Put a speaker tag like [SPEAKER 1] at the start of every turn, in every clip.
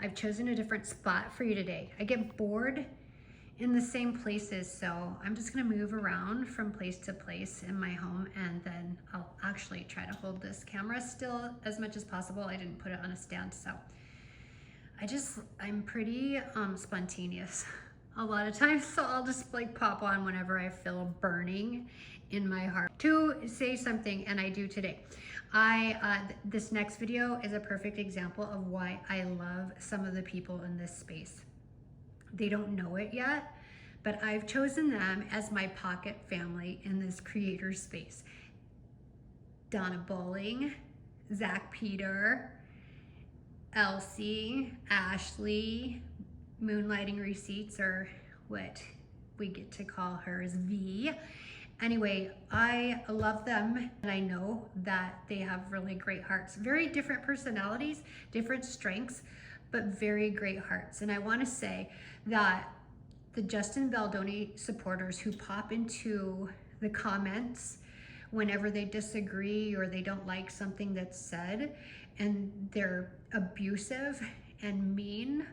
[SPEAKER 1] I've chosen a different spot for you today. I get bored in the same places, so I'm just gonna move around from place to place in my home, and then I'll actually try to hold this camera still as much as possible. I didn't put it on a stand, so I'm pretty spontaneous a lot of times, so I'll just like pop on whenever I feel burning in my heart to say something, and I do today. This next video is a perfect example of why I love some of the people in this space. They don't know it yet, but I've chosen them as my pocket family in this creator space. Donna Bowling, Zach Peter, Elsie, Ashley, Moonlighting Receipts, or what we get to call her is V. Anyway, I love them, and I know that they have really great hearts. Very different personalities, different strengths, but very great hearts. And I want to say that the Justin Baldoni supporters who pop into the comments whenever they disagree or they don't like something that's said, and they're abusive and mean,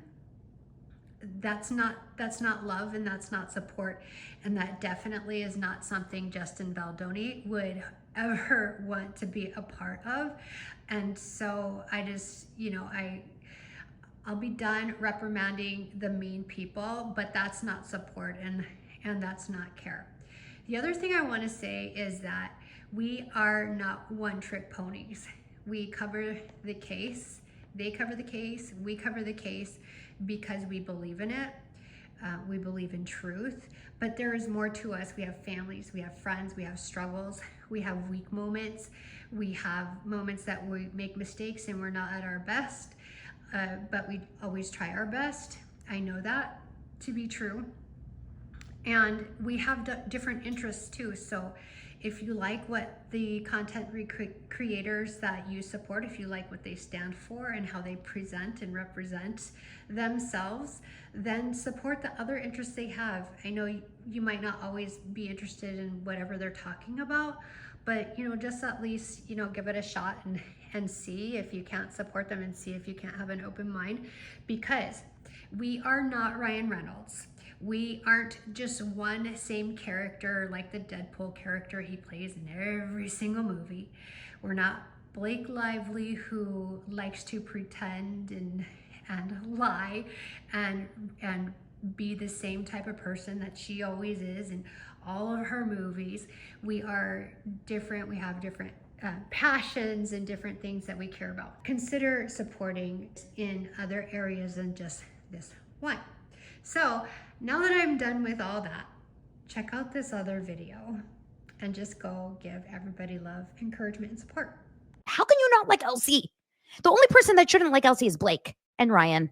[SPEAKER 1] that's not love, and that's not support, and that definitely is not something Justin Baldoni would ever want to be a part of. And so I just, I'll be done reprimanding the mean people, but that's not support, and that's not care. The other thing I want to say is that we are not one-trick ponies. We cover the case, they cover the case, we cover the case because we believe in it. We believe in truth, but there is more to us. We have families, we have friends, we have struggles, we have weak moments, we have moments that we make mistakes and we're not at our best, but we always try our best. I know that to be true. And we have different interests too. So if you like what the content creators that you support, if you like what they stand for and how they present and represent themselves, then support the other interests they have. I know you might not always be interested in whatever they're talking about, but just at least give it a shot and see if you can't support them, and see if you can't have an open mind, because we are not Ryan Reynolds. We aren't just one same character like the Deadpool character he plays in every single movie. We're not Blake Lively, who likes to pretend and lie and be the same type of person that she always is in all of her movies. We are different. We have different passions and different things that we care about. Consider supporting in other areas than just this one. So now that I'm done with all that, check out this other video and just go give everybody love, encouragement, and support.
[SPEAKER 2] How can you not like Elsie? The only person that shouldn't like Elsie is Blake and Ryan.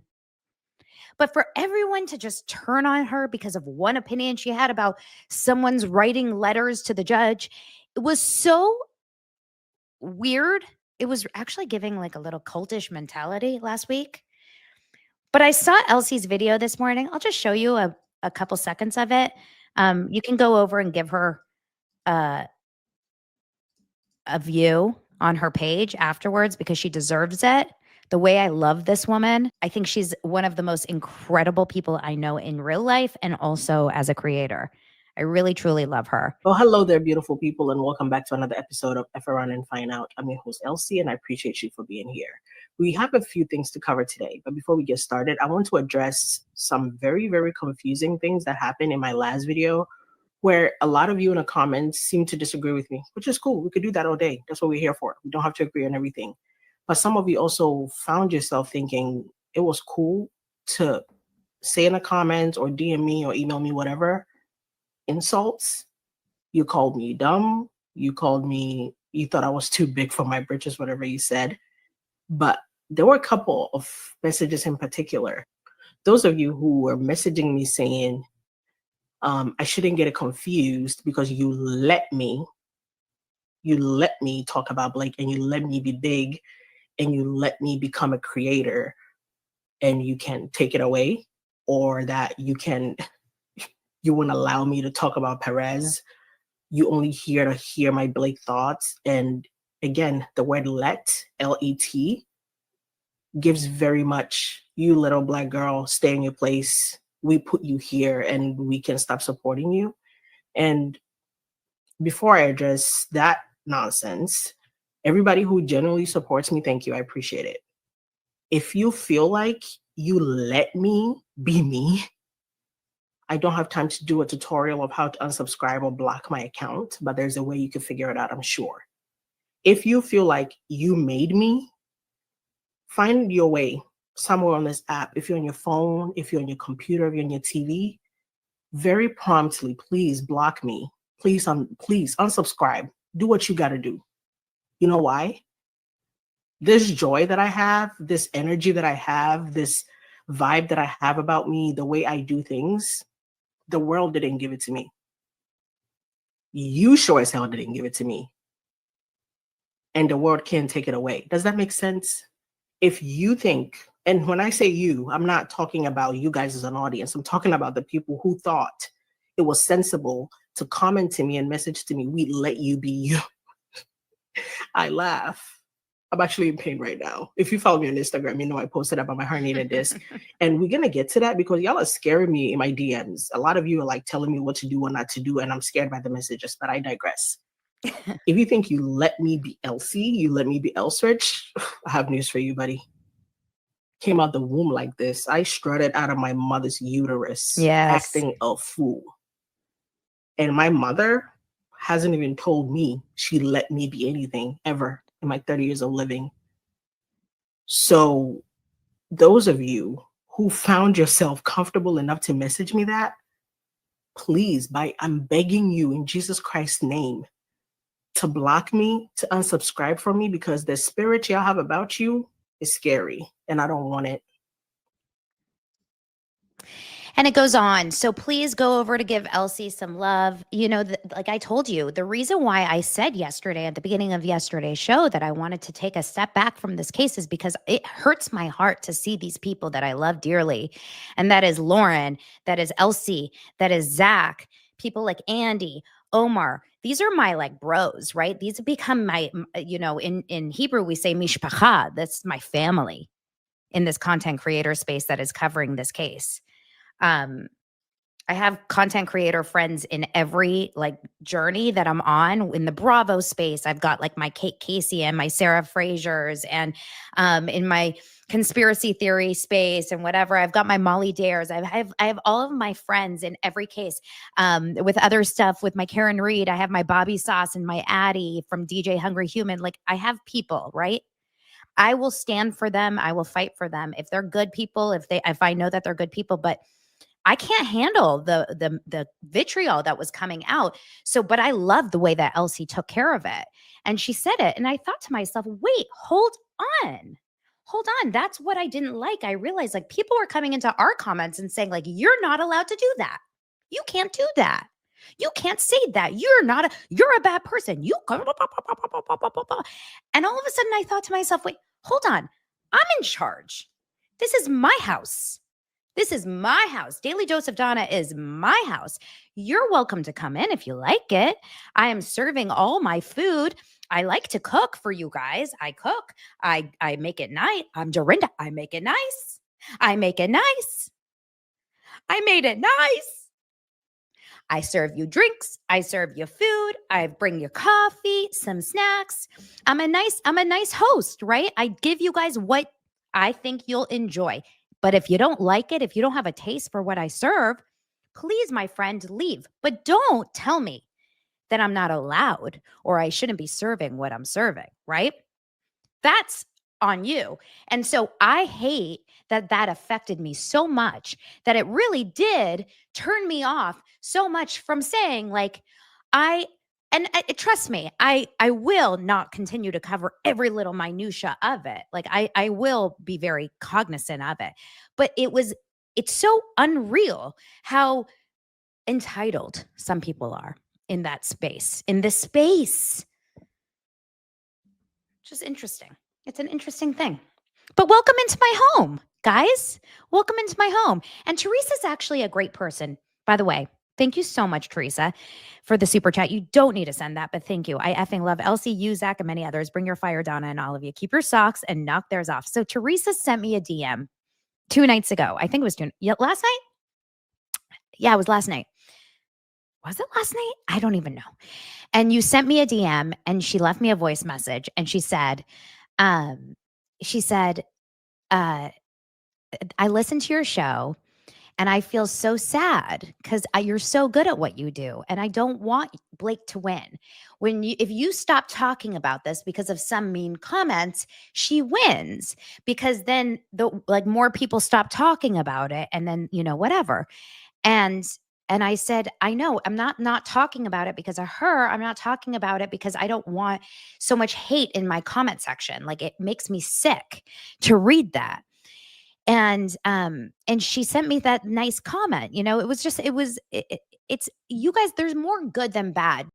[SPEAKER 2] But for everyone to just turn on her because of one opinion she had about someone's writing letters to the judge, it was so weird. It was actually giving like a little cultish mentality last week. But I saw Elsie's video this morning. I'll just show you a couple seconds of it. You can go over and give her a view on her page afterwards, because she deserves it. The way I love this woman, I think she's one of the most incredible people I know in real life and also as a creator. I really, truly love her.
[SPEAKER 3] Well, hello there, beautiful people, and welcome back to another episode of F Around and Find Out. I'm your host, Elsie, and I appreciate you for being here. We have a few things to cover today, but before we get started, I want to address some very, very confusing things that happened in my last video, where a lot of you in the comments seem to disagree with me, which is cool. We could do that all day. That's what we're here for. We don't have to agree on everything. But some of you also found yourself thinking it was cool to say in the comments or DM me or email me, whatever, insults. You called me dumb. You thought I was too big for my britches, whatever you said. But there were a couple of messages in particular. Those of you who were messaging me saying, I shouldn't get it confused because you let me talk about Blake, and you let me be big, and you let me become a creator, and you can take it away, or that you wouldn't allow me to talk about Perez. You only here to hear my Blake thoughts. And again, the word let, L-E-T, gives very much, you little Black girl, stay in your place. We put you here and we can stop supporting you. And before I address that nonsense, everybody who genuinely supports me, thank you. I appreciate it. If you feel like you let me be me, I don't have time to do a tutorial of how to unsubscribe or block my account, but there's a way you can figure it out, I'm sure. If you feel like you made me, find your way somewhere on this app. If you're on your phone, if you're on your computer, if you're on your TV, very promptly, please block me. Please unsubscribe. Do what you got to do. You know why? This joy that I have, this energy that I have, this vibe that I have about me, the way I do things, the world didn't give it to me. You sure as hell didn't give it to me. And the world can't take it away. Does that make sense? If you think, and when I say you, I'm not talking about you guys as an audience. I'm talking about the people who thought it was sensible to comment to me and message to me, we let you be you. I laugh. I'm actually in pain right now. If you follow me on Instagram, you know I posted about my herniated disc. And we're going to get to that because y'all are scaring me in my DMs. A lot of you are like telling me what to do or not to do, and I'm scared by the messages, but I digress. If you think you let me be Elsie, you let me be Elsrich, I have news for you, buddy. Came out the womb like this. I strutted out of my mother's uterus, acting a fool. And my mother hasn't even told me she let me be anything ever in my 30 years of living. So those of you who found yourself comfortable enough to message me that, please, I'm begging you in Jesus Christ's name to block me, to unsubscribe from me, because the spirit y'all have about you is scary and I don't want it.
[SPEAKER 2] And it goes on. So please go over to give Elsie some love. You know, like I told you, the reason why I said yesterday at the beginning of yesterday's show that I wanted to take a step back from this case is because it hurts my heart to see these people that I love dearly. And that is Lauren, that is Elsie, that is Zach, people like Andy, Omar. These are my like bros, right? These have become my, you know, in Hebrew, we say mishpacha. That's my family in this content creator space that is covering this case. I have content creator friends in every like journey that I'm on. In the Bravo space, I've got like my Kate Casey and my Sarah Frasers, and in my conspiracy theory space and whatever, I've got my Molly Dares. I have all of my friends in every case. With other stuff, with my Karen Reed, I have my Bobby Sauce and my Addie from DJ Hungry Human. Like I have people, right? I will stand for them. I will fight for them if they're good people. If I know that they're good people, but I can't handle the vitriol that was coming out. So, but I love the way that Elsie took care of it. And she said it. And I thought to myself, wait, hold on. Hold on. That's what I didn't like. I realized like people were coming into our comments and saying like, you're not allowed to do that. You can't do that. You can't say that. You're a bad person. And all of a sudden I thought to myself, wait, hold on. I'm in charge. This is my house. This is my house. Daily Dose of Donna is my house. You're welcome to come in if you like it. I am serving all my food. I like to cook for you guys. I cook. I make it nice. I'm Dorinda. I make it nice. I make it nice. I made it nice. I serve you drinks. I serve you food. I bring you coffee, some snacks. I'm a nice host, right? I give you guys what I think you'll enjoy. But if you don't like it, if you don't have a taste for what I serve, please, my friend, leave. But don't tell me that I'm not allowed or I shouldn't be serving what I'm serving, right? That's on you. And so I hate that affected me so much that it really did turn me off so much from saying like, trust me, I will not continue to cover every little minutia of it. Like I will be very cognizant of it. But it's so unreal how entitled some people are in that space, in this space. Just interesting. It's an interesting thing. But welcome into my home, guys. Welcome into my home. And Teresa's actually a great person, by the way. Thank you so much, Teresa, for the super chat. You don't need to send that, but thank you. I effing love Elsie, you, Zach, and many others. Bring your fire, Donna, and all of you. Keep your socks and knock theirs off. So Teresa sent me a DM 2 nights ago. I think it was last night. Yeah, it was last night. Was it last night? I don't even know. And you sent me a DM and she left me a voice message and she said, I listened to your show and I feel so sad because you're so good at what you do. And I don't want Blake to win. If you stop talking about this because of some mean comments, she wins because then more people stop talking about it and then, whatever. And I said, I know I'm not talking about it because of her. I'm not talking about it because I don't want so much hate in my comment section. Like, it makes me sick to read that. And she sent me that nice comment. It's you guys, there's more good than bad